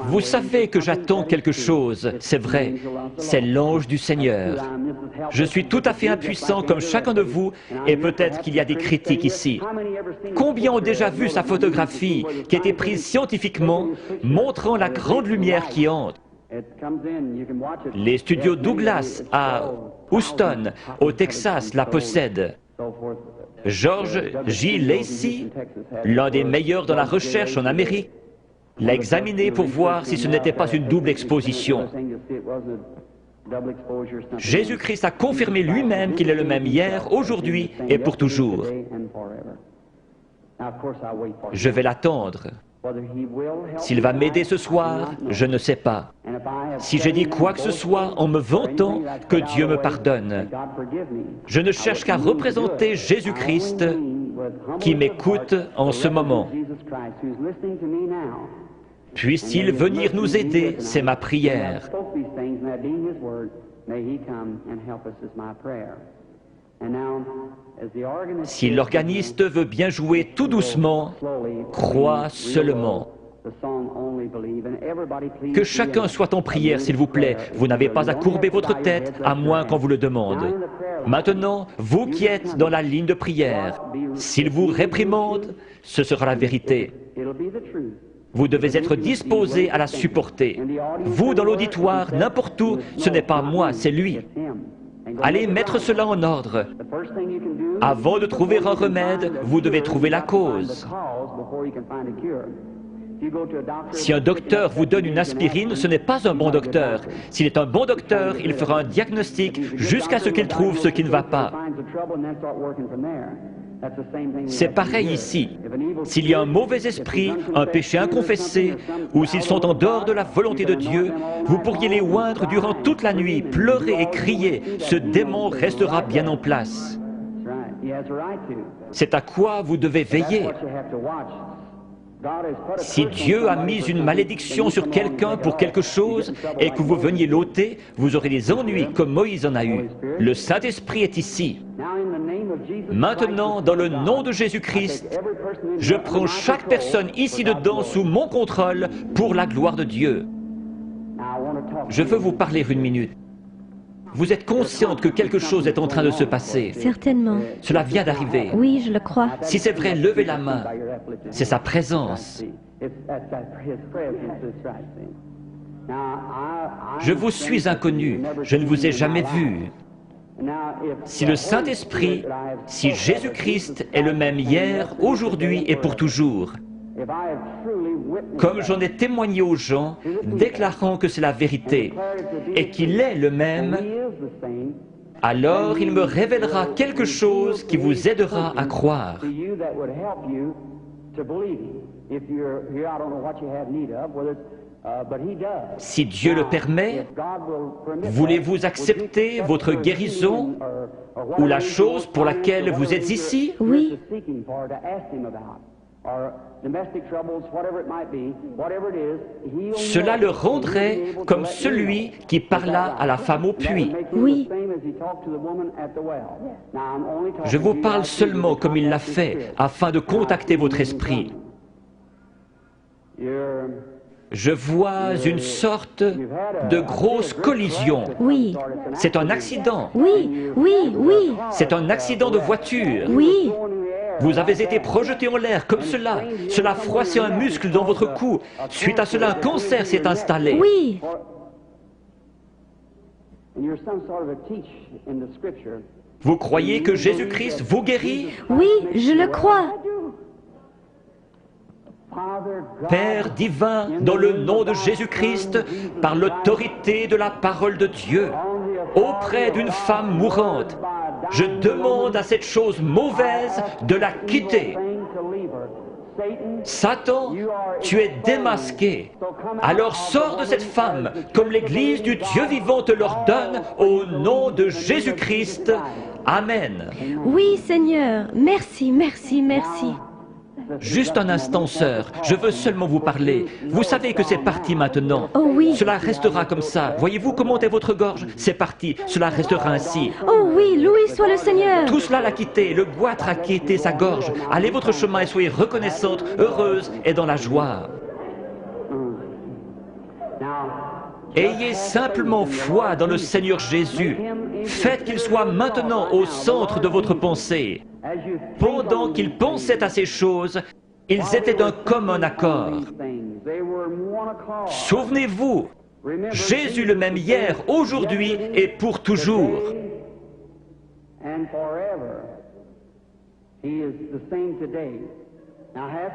vous savez que j'attends quelque chose, c'est vrai, c'est l'ange du Seigneur. Je suis tout à fait impuissant comme chacun de vous, et peut-être qu'il y a des critiques ici. Combien ont déjà vu sa photographie qui a été prise scientifiquement, montrant la grande lumière qui entre? Les studios Douglas à Houston, au Texas, la possèdent. George J. Lacey, l'un des meilleurs dans la recherche en Amérique, l'a examiné pour voir si ce n'était pas une double exposition. Jésus-Christ a confirmé lui-même qu'il est le même hier, aujourd'hui et pour toujours. Je vais l'attendre. S'il va m'aider ce soir, je ne sais pas. Si j'ai dit quoi que ce soit en me vantant, que Dieu me pardonne. Je ne cherche qu'à représenter Jésus-Christ qui m'écoute en ce moment. Puisse-t-il venir nous aider, c'est ma prière. May He come and help us is my prayer. And now, as the organist Si l'organiste veut bien jouer tout doucement, crois seulement. Que chacun soit en prière, s'il vous plaît. Vous n'avez pas à courber votre tête, à moins qu'on vous le demande. Maintenant, vous qui êtes dans la ligne de prière, s'il vous réprimande, ce sera la vérité. Vous devez être disposé à la supporter. Vous, dans l'auditoire, n'importe où, ce n'est pas moi, c'est lui. Allez mettre cela en ordre. Avant de trouver un remède, vous devez trouver la cause. Si un docteur vous donne une aspirine, ce n'est pas un bon docteur. S'il est un bon docteur, il fera un diagnostic jusqu'à ce qu'il trouve ce qui ne va pas. C'est pareil ici. S'il y a un mauvais esprit, un péché inconfessé, ou s'ils sont en dehors de la volonté de Dieu, vous pourriez les oindre durant toute la nuit, pleurer et crier. Ce démon restera bien en place. C'est à quoi vous devez veiller. Si Dieu a mis une malédiction sur quelqu'un pour quelque chose et que vous veniez l'ôter, vous aurez des ennuis comme Moïse en a eu. Le Saint-Esprit est ici. Maintenant, dans le nom de Jésus-Christ, je prends chaque personne ici dedans sous mon contrôle pour la gloire de Dieu. Je veux vous parler une minute. Vous êtes consciente que quelque chose est en train de se passer. Certainement. Cela vient d'arriver. Oui, je le crois. Si c'est vrai, levez la main. C'est sa présence. Je vous suis inconnu. Je ne vous ai jamais vu. Si le Saint-Esprit, si Jésus-Christ est le même hier, aujourd'hui et pour toujours, comme j'en ai témoigné aux gens, déclarant que c'est la vérité et qu'il est le même, alors il me révélera quelque chose qui vous aidera à croire. Si Dieu le permet, voulez-vous accepter votre guérison ou la chose pour laquelle vous êtes ici? Oui. Cela le rendrait comme celui qui parla à la femme au puits. Oui. Je vous parle seulement comme il l'a fait, afin de contacter votre esprit. Je vois une sorte de grosse collision. Oui. C'est un accident. Oui, oui, oui. C'est un accident de voiture. Oui. Vous avez été projeté en l'air comme cela. Cela froissait un muscle dans votre cou. Suite à cela, un cancer s'est installé. Oui. Vous croyez que Jésus-Christ vous guérit? Oui, je le crois. Père divin, dans le nom de Jésus-Christ, par l'autorité de la parole de Dieu, auprès d'une femme mourante, je demande à cette chose mauvaise de la quitter. Satan, tu es démasqué. Alors sors de cette femme, comme l'Église du Dieu vivant te l'ordonne, au nom de Jésus-Christ. Amen. Oui, Seigneur. Merci, merci, merci. Juste un instant, sœur, je veux seulement vous parler. Vous savez que c'est parti maintenant. Oh oui. Cela restera comme ça. Voyez-vous comment est votre gorge? C'est parti, cela restera ainsi. Oh oui, loué soit le Seigneur. Tout cela l'a quitté, le goitre a quitté sa gorge. Allez votre chemin et soyez reconnaissante, heureuse et dans la joie. Ayez simplement foi dans le Seigneur Jésus. Faites qu'il soit maintenant au centre de votre pensée. Pendant qu'ils pensaient à ces choses, ils étaient d'un commun accord. Souvenez-vous, Jésus le même hier, aujourd'hui et pour toujours.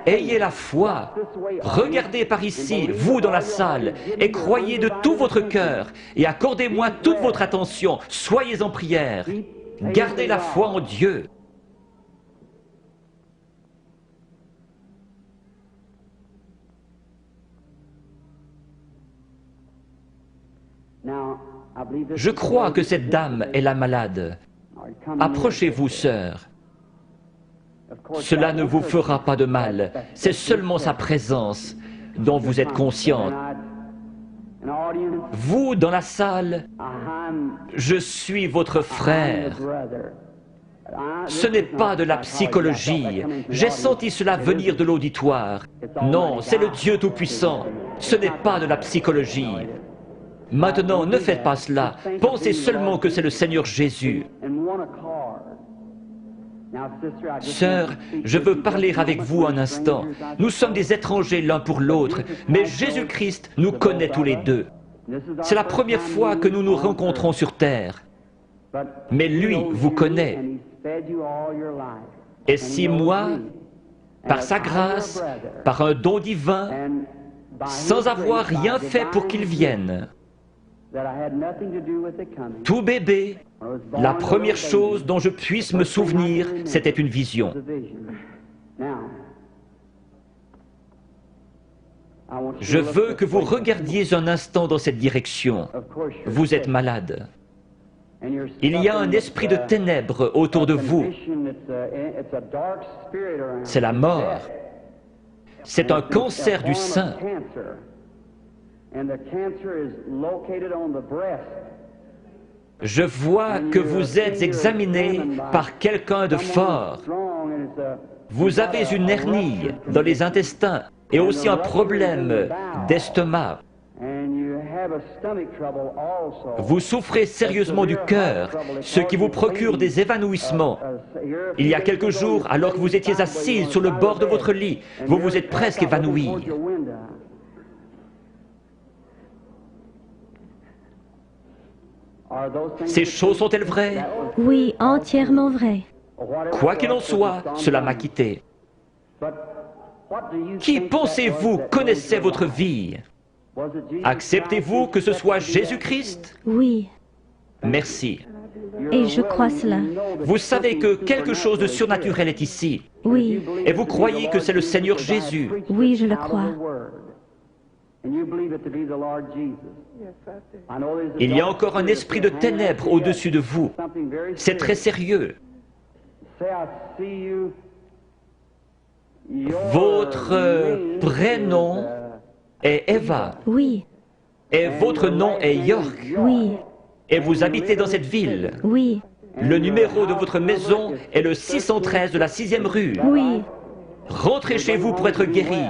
Ayez la foi. Regardez par ici, vous dans la salle, et croyez de tout votre cœur, et accordez-moi toute votre attention. Soyez en prière. Gardez la foi en Dieu. Je crois que cette dame est la malade. Approchez-vous, sœur. Cela ne vous fera pas de mal. C'est seulement sa présence dont vous êtes consciente. Vous, dans la salle, je suis votre frère. Ce n'est pas de la psychologie. J'ai senti cela venir de l'auditoire. Non, c'est le Dieu Tout-Puissant. Ce n'est pas de la psychologie. Maintenant, ne faites pas cela. Pensez seulement que c'est le Seigneur Jésus. Sœur, je veux parler avec vous un instant. Nous sommes des étrangers l'un pour l'autre, mais Jésus-Christ nous connaît tous les deux. C'est la première fois que nous nous rencontrons sur terre. Mais lui vous connaît. Et si moi, par sa grâce, par un don divin, sans avoir rien fait pour qu'il vienne, tout bébé, la première chose dont je puisse me souvenir, c'était une vision. Je veux que vous regardiez un instant dans cette direction. Vous êtes malade. Il y a un esprit de ténèbres autour de vous. C'est la mort. C'est un cancer du sein. Je vois que vous êtes examiné par quelqu'un de fort. Vous avez une hernie dans les intestins et aussi un problème d'estomac. Vous souffrez sérieusement du cœur, ce qui vous procure des évanouissements. Il y a quelques jours, alors que vous étiez assise sur le bord de votre lit, vous vous êtes presque évanoui. Ces choses sont-elles vraies? Oui, entièrement vrai. Quoi qu'il en soit, cela m'a quitté. Qui pensez-vous connaissait votre vie? Acceptez-vous que ce soit Jésus-Christ? Oui, Merci. et je crois cela. Vous savez que quelque chose de surnaturel est ici. Oui, Et vous croyez que c'est le Seigneur Jésus. oui, je le crois. Il y a encore un esprit de ténèbres au-dessus de vous. C'est très sérieux. Votre prénom est Eva. Oui, Et votre nom est York. oui, Et vous habitez dans cette ville. oui, Le numéro de votre maison est le 613 de la 6e rue. oui. Rentrez chez vous pour être guéri.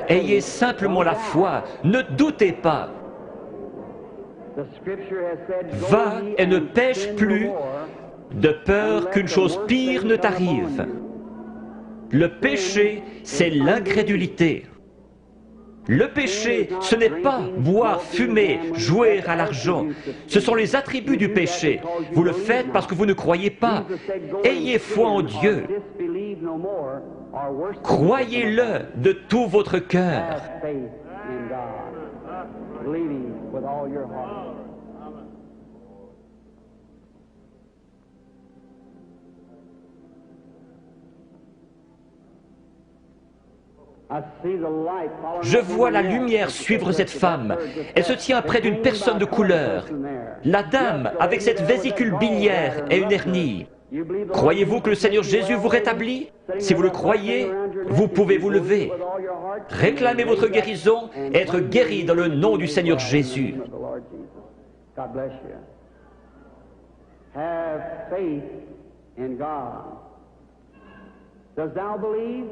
Ayez simplement la foi, ne doutez pas. Va et ne pêche plus, de peur qu'une chose pire ne t'arrive. Le péché, c'est l'incrédulité. Le péché, ce n'est pas boire, fumer, jouer à l'argent. Ce sont les attributs du péché. Vous le faites parce que vous ne croyez pas. Ayez foi en Dieu. Croyez-le de tout votre cœur. Je vois la lumière suivre cette femme. Elle se tient près d'une personne de couleur. La dame, avec cette vésicule biliaire et une hernie. Croyez-vous que le Seigneur Jésus vous rétablit? Si vous le croyez, vous pouvez vous lever. Réclamez votre guérison et être guéri dans le nom du Seigneur Jésus. Have faith in God. Dost thou believe?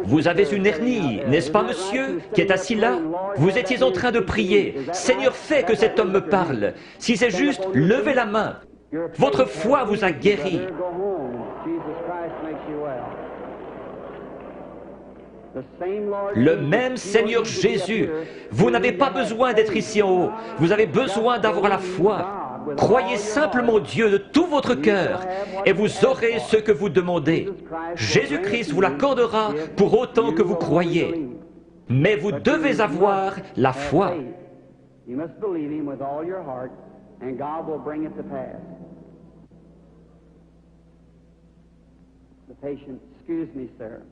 Vous avez une hernie, n'est-ce pas, monsieur, qui est assis là? Vous étiez en train de prier. Seigneur, fais que cet homme me parle. Si c'est juste, levez la main. Votre foi vous a guéri. Le même Seigneur Jésus. Vous n'avez pas besoin d'être ici en haut. Vous avez besoin d'avoir la foi. Croyez simplement Dieu de tout votre cœur et vous aurez ce que vous demandez. Jésus-Christ vous l'accordera pour autant que vous croyez. Mais vous devez avoir la foi. You must believe him with all your heart, and God will bring it to pass. The patient, excuse me, sir.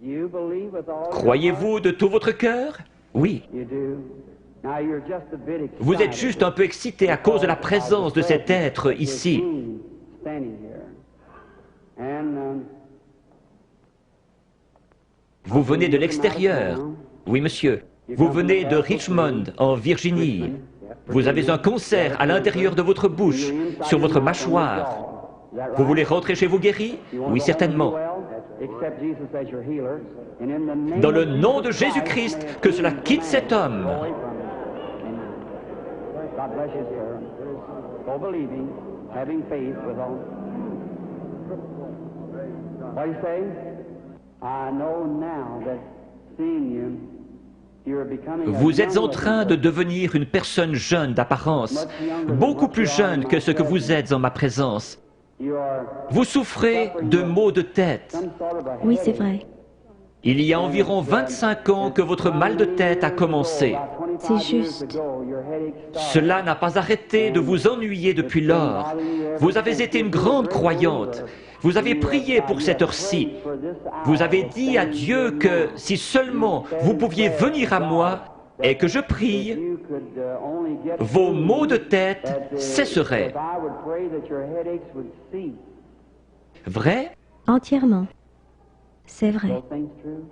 You believe with all your Croyez-vous de tout votre cœur? Oui. heart? You do. Now you're just a bit excited. Vous êtes juste un peu excité à cause de la présence de cet être ici. Standing here. And, Vous venez de l'extérieur. Oui, monsieur. Vous venez de Richmond, en Virginie. Vous avez un concert à l'intérieur de votre bouche, sur votre mâchoire. Vous voulez rentrer chez vous guéri? Oui, certainement. Dans le nom de Jésus-Christ, que cela quitte cet homme. God bless you, sir. So believing, having faith with all. What do you say? I know now that seeing you, you're becoming a Vous êtes en young train de devenir une personne jeune d'apparence, beaucoup plus jeune que ce que vous êtes en ma présence. You are Vous souffrez de maux de tête. some sort of a Oui, c'est headache. vrai. Il y a environ 25 ans que votre mal de tête a commencé. About 25 C'est years juste. ago, your headache started. Cela n'a pas arrêté de vous ennuyer depuis lors. Vous avez été une grande croyante. Vous avez prié pour cette heure-ci. Vous avez dit à Dieu que si seulement vous pouviez venir à moi et que je prie, You could only get vos maux de tête that, cesseraient. if I would pray that your headaches would cease. Vrai? Entièrement. C'est vrai. Those things true?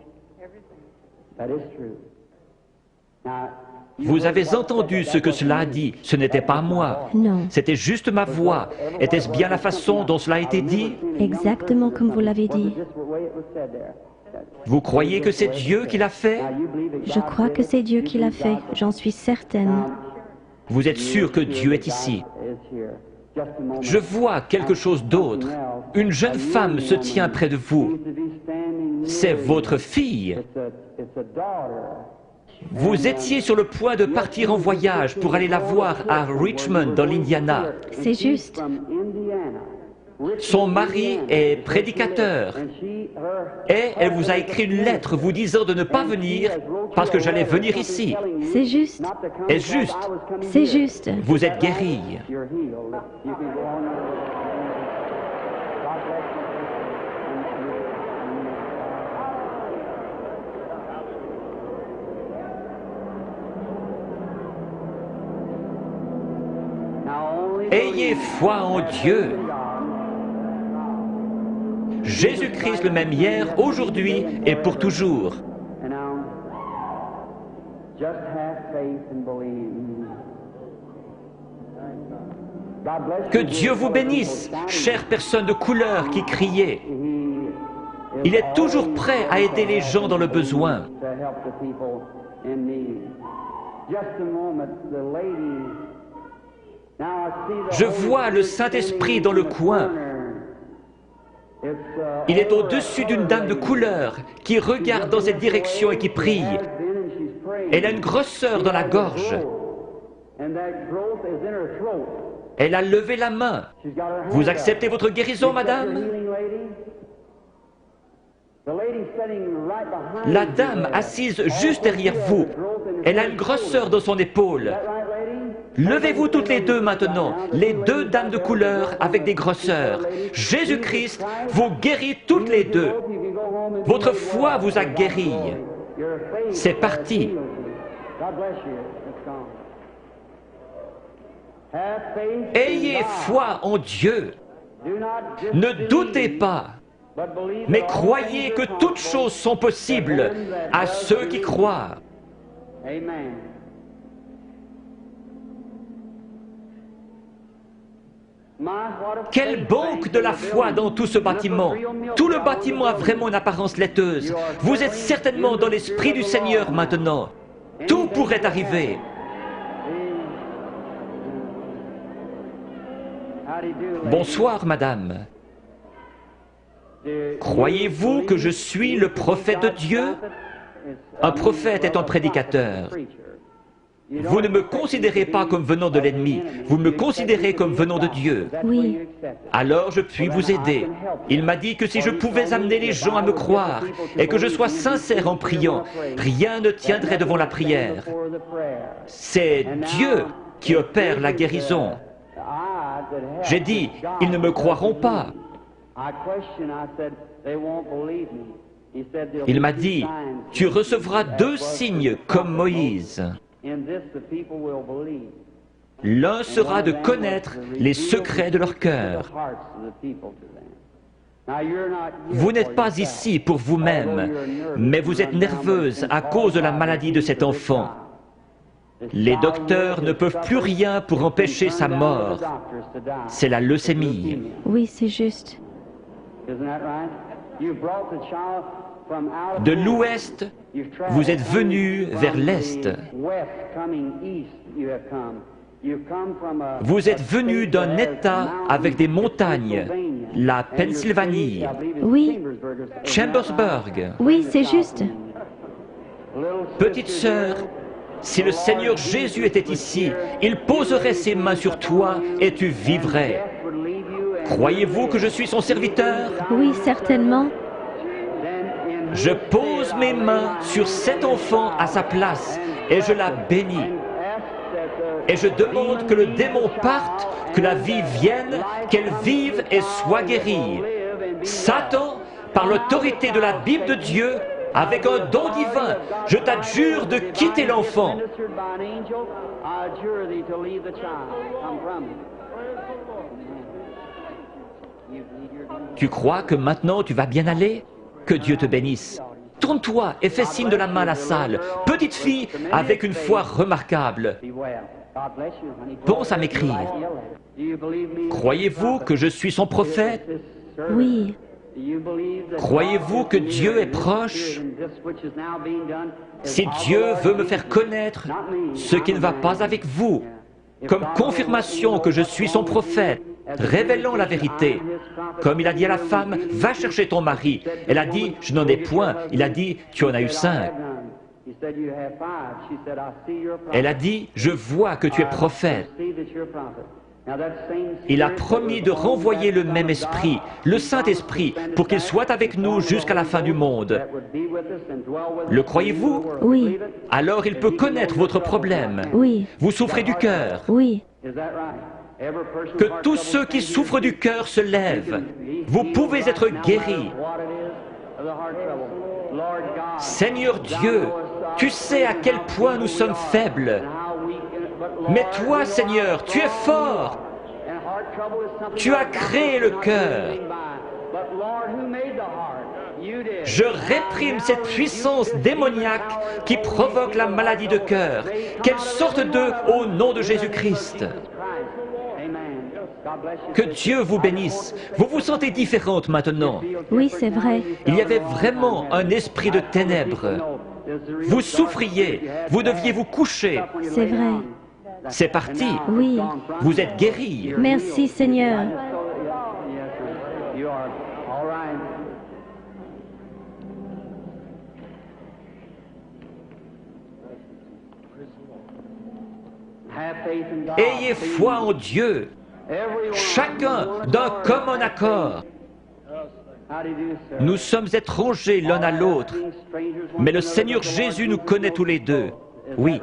That is true. Now, you Vous heard avez what I entendu said, ce that que wasn't cela a me. dit. Ce n'était pas moi. Non. C'était juste ma voix. Était-ce bien la façon dont cela a été dit? Exactement comme vous l'avez dit. Vous croyez que c'est Dieu qui l'a fait? Je crois que c'est Dieu qui l'a fait. J'en suis certaine. Vous êtes sûr que Dieu est ici? Je vois quelque chose d'autre. Une jeune femme se tient près de vous. C'est votre fille. Vous étiez sur le point de partir en voyage pour aller la voir à Richmond, dans l'Indiana. C'est juste. Son mari est prédicateur et elle vous a écrit une lettre vous disant de ne pas venir parce que j'allais venir ici. C'est juste. Est-ce juste? C'est juste. Vous êtes guéri. Ayez foi en Dieu. Jésus-Christ le même hier, aujourd'hui et pour toujours. Que Dieu vous bénisse, chère personne de couleur qui criait. Il est toujours prêt à aider les gens dans le besoin. Je vois le Saint-Esprit dans le coin. Il est au-dessus d'une dame de couleur qui regarde dans cette direction et qui prie. Elle a une grosseur dans la gorge. Elle a levé la main. Vous acceptez votre guérison, madame? La dame assise juste derrière vous, elle a une grosseur dans son épaule. Levez-vous toutes les deux maintenant, les deux dames de couleur avec des grosseurs. Jésus-Christ vous guérit toutes les deux. Votre foi vous a guéri. C'est parti. Ayez foi en Dieu. Ne doutez pas, mais croyez que toutes choses sont possibles à ceux qui croient. Quelle banque de la foi dans tout ce bâtiment! Tout le bâtiment a vraiment une apparence laiteuse. Vous êtes certainement dans l'Esprit du Seigneur maintenant. Tout pourrait arriver. Bonsoir, madame. Croyez-vous que je suis le prophète de Dieu? Un prophète est un prédicateur. Vous ne me considérez pas comme venant de l'ennemi, vous me considérez comme venant de Dieu. Oui. Alors je puis vous aider. Il m'a dit que si je pouvais amener les gens à me croire et que je sois sincère en priant, rien ne tiendrait devant la prière. C'est Dieu qui opère la guérison. J'ai dit, ils ne me croiront pas. Il m'a dit, tu recevras 2 signes comme Moïse. L'un sera de connaître les secrets de leur cœur. Vous n'êtes pas ici pour vous-même, mais vous êtes nerveuse à cause de la maladie de cet enfant. Les docteurs ne peuvent plus rien pour empêcher sa mort. C'est la leucémie. Oui, c'est juste. De l'ouest, vous êtes venu vers l'est. Vous êtes venu d'un État avec des montagnes, la Pennsylvanie, Oui. Chambersburg. Oui, c'est juste. Petite sœur, si le Seigneur Jésus était ici, il poserait ses mains sur toi et tu vivrais. Croyez-vous que je suis son serviteur? Oui, certainement. Je pose mes mains sur cet enfant à sa place et je la bénis. Et je demande que le démon parte, que la vie vienne, qu'elle vive et soit guérie. Satan, par l'autorité de la Bible de Dieu, avec un don divin, je t'adjure de quitter l'enfant. Tu crois que maintenant tu vas bien aller? Que Dieu te bénisse. Tourne-toi et fais signe de la main à la salle. Petite fille avec une foi remarquable. Pense à m'écrire. Croyez-vous que je suis son prophète? Oui. Croyez-vous que Dieu est proche? Si Dieu veut me faire connaître ce qui ne va pas avec vous, comme confirmation que je suis son prophète, révélant la vérité. Comme il a dit à la femme, va chercher ton mari. Elle a dit, je n'en ai point. Il a dit, tu en as eu 5. Elle a dit, je vois que tu es prophète. Il a promis de renvoyer le même esprit, le Saint-Esprit, pour qu'il soit avec nous jusqu'à la fin du monde. Le croyez-vous? Oui. Alors il peut connaître votre problème. Oui. Vous souffrez du cœur. Oui. Que tous ceux qui souffrent du cœur se lèvent. Vous pouvez être guéris. Seigneur Dieu, tu sais à quel point nous sommes faibles. Mais toi, Seigneur, tu es fort. Tu as créé le cœur. Je réprime cette puissance démoniaque qui provoque la maladie de cœur. Qu'elle sorte d'eux au nom de Jésus-Christ. Que Dieu vous bénisse. Vous vous sentez différente maintenant. Oui, c'est vrai. Il y avait vraiment un esprit de ténèbres. Vous souffriez. Vous deviez vous coucher. C'est vrai. C'est parti. Oui. Vous êtes guéri. Merci, Seigneur. Ayez foi en Dieu. Chacun d'un commun accord. Nous sommes étrangers l'un à l'autre, mais le Seigneur Jésus nous connaît tous les deux. Oui.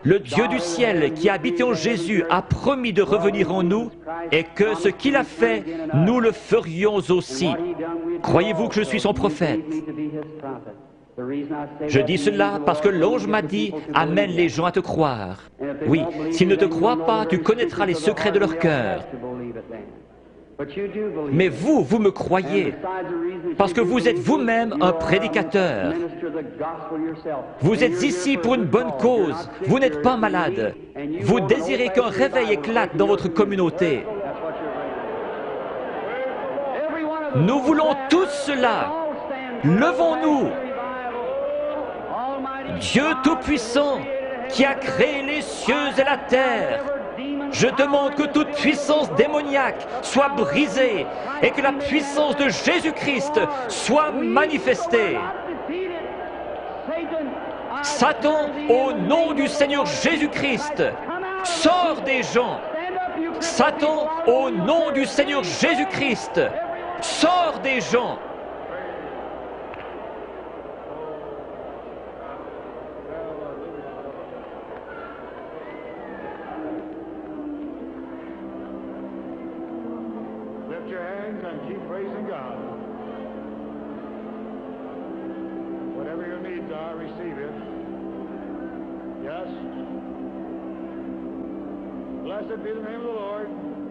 Le Dieu du ciel qui a habité en Jésus a promis de revenir en nous et que ce qu'il a fait, nous le ferions aussi. Croyez-vous que je suis son prophète? Je dis cela parce que l'ange m'a dit « Amène les gens à te croire ». Oui, s'ils ne te croient pas, tu connaîtras les secrets de leur cœur. Mais vous, vous me croyez, parce que vous êtes vous-même un prédicateur. Vous êtes ici pour une bonne cause, vous n'êtes pas malade. Vous désirez qu'un réveil éclate dans votre communauté. Nous voulons tous cela. Levons-nous. Dieu Tout-Puissant, qui a créé les cieux et la terre, je demande que toute puissance démoniaque soit brisée et que la puissance de Jésus-Christ soit manifestée. Satan, au nom du Seigneur Jésus-Christ, sors des gens. Satan, au nom du Seigneur Jésus-Christ, sors des gens. Lift your hands and keep praising God. Whatever your needs are, receive it. Yes. Blessed be the name of the Lord.